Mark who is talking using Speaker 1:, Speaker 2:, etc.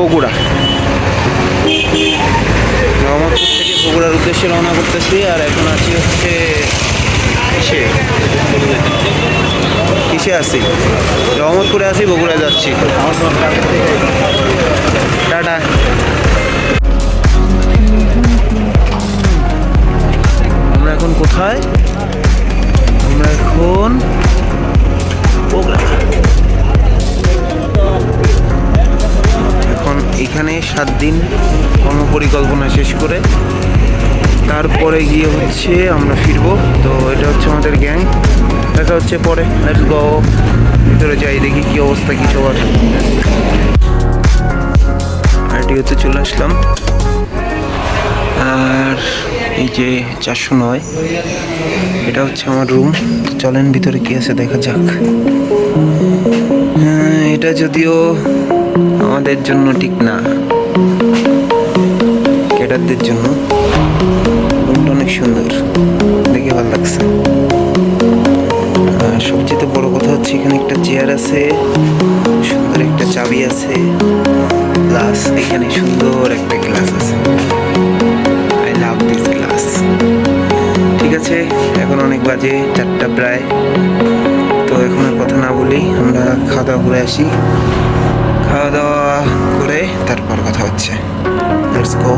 Speaker 1: বগুড়া। রহমতপুর থেকে বগুড়ার উদ্দেশ্যে রওনা করতেছি। আর এখন আছি হচ্ছে কিসে আছি, রহমতপুরে আছি, বগুড়ায় যাচ্ছি। টাটা। আমরা এখন কোথায়? আমরা এখন বগুড়া। এখন এখানে 7 দিন কর্মপরিকল্পনা শেষ করে তারপরে গিয়ে হচ্ছে আমরা ফিরবো। তো এটা হচ্ছে আমাদের গ্যাং। দেখা হচ্ছে পরে। লেটস গো, ভিতরে যাই, দেখি কি অবস্থা কি সবার। আরটিওতে চলে আসলাম। আর এই যে 409, এটা হচ্ছে আমার রুম। চলেন ভিতরে কি আছে দেখা যাক। হ্যাঁ, এটা যদিও আমাদের জন্য ঠিক না, ক্যাডারদের জন্য। রুমটা অনেক সুন্দর, দেখে ভালো লাগছে। আর সবচেয়ে বড় কথা হচ্ছে এখানে একটা চেয়ার আছে, সুন্দর একটা চাবি আছে, প্লাস এখানে সুন্দর একটা গ্লাস আছে। I love this glass. ঠিক আছে, এখন অনেক বাজে, 4টা প্রায়। তো এখন আর কথা না বলি, আমরা খাওয়া দাওয়া করে আসি। খাওয়া দাওয়া করে তারপর কথা হচ্ছে। Let's go.